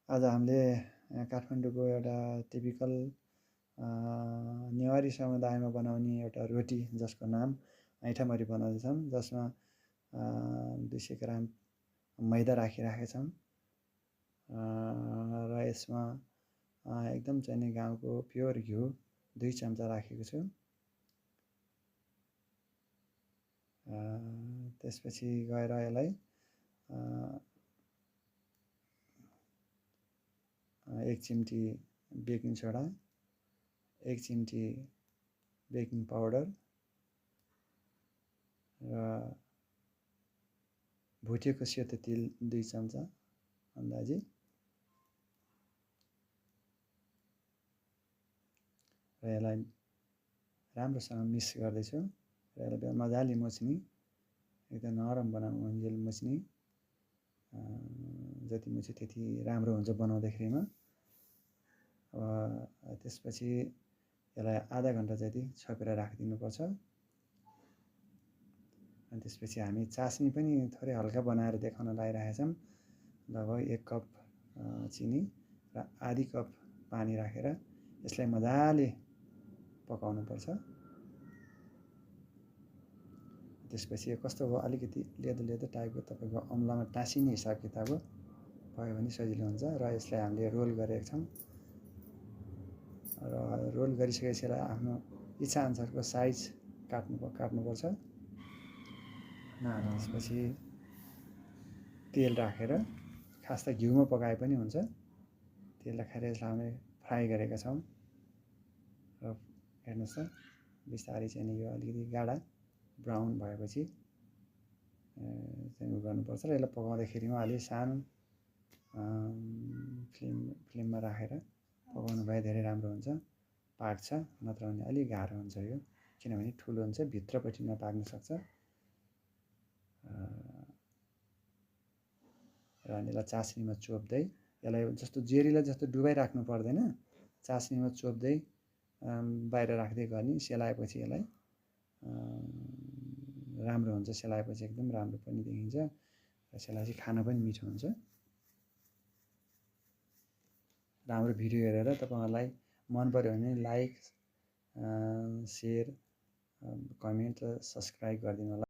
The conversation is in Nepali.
आज हामीले काठमाडौँको एउटा टिपिकल नेवारी समुदायमा बनाउने एउटा रोटी जसको नाम ऐँठामरी बनाउँदैछौँ, जसमा 200 ग्राम मैदा राखिराखेका छौँ र यसमा एकदम चाहिँ गाउँको प्योर घिउ 2 चम्चा राखेको छु। त्यसपछि गएर यसलाई 1 चिम्टी बेकिङ सोडा, 1 चिम्टी बेकिङ पाउडर र भुटेको सेतो तिल 2 चम्चा अन्दाजी, र यसलाई राम्रोसँग मिक्स गर्दैछु र यसलाई मजाले मुछ्ने, एकदम नरम बनाउनुन्जेल मुछ्ने। जति मुछ्यो त्यति राम्रो हुन्छ बनाउँदाखेरिमा। त्यसपछि यसलाई आधा घन्टा जति छोपेर राखिदिनुपर्छ। अनि त्यसपछि हामी चास्नी पनि थोरै हल्का बनाएर देखाउन लागिरहेका छौँ। लगभग 1 कप चिनी र आधी कप पानी राखेर यसलाई मजाले पकाउनुपर्छ। त्यसपछि कस्तो भयो, अलिकति लेदो लेदो टाइपको तपाईँको अम्लामा टाँसिने हिसाब किताबको भयो भने सजिलो हुन्छ। र यसलाई हामीले रोल गरेका छौँ र रोल गरिसकेपछि यसलाई आफ्नो इच्छा अनुसारको साइज काट्नुपर्छ। त्यसपछि तेल राखेर, खास त घिउमा पकाए पनि हुन्छ, तेल राखेर यसलाई हामीले फ्राई गरेका छौँ। र हेर्नुहोस् त बिस्तारै चाहिँ यो अलिकति गाढा ब्राउन भएपछि चाहिँ गर्नुपर्छ र यसलाई पकाउँदाखेरिमा अलि सानो फ्लेममा राखेर पकाउनु भए धेरै राम्रो हुन्छ, पाक्छ। नत्र भने अलि गाह्रो हुन्छ यो, किनभने ठुलो हुन्छ, भित्रपट्टि नपाक्न सक्छ। र यसलाई चास्नीमा चोप्दै, यसलाई जस्तो जेरीलाई जस्तो डुबाइराख्नु पर्दैन, चास्नीमा चोप्दै बाहिर राख्दै गर्ने। सेलाएपछि यसलाई राम्रो हुन्छ, सेलाएपछि एकदम राम्रो पनि देखिन्छ र सेलाएपछि खान पनि मिठो हुन्छ। राम्रो भिडियो हेरेर तपाईँहरूलाई मन पर्यो भने लाइक, सेयर, कमेन्ट र सब्सक्राइब गरिदिनु होला।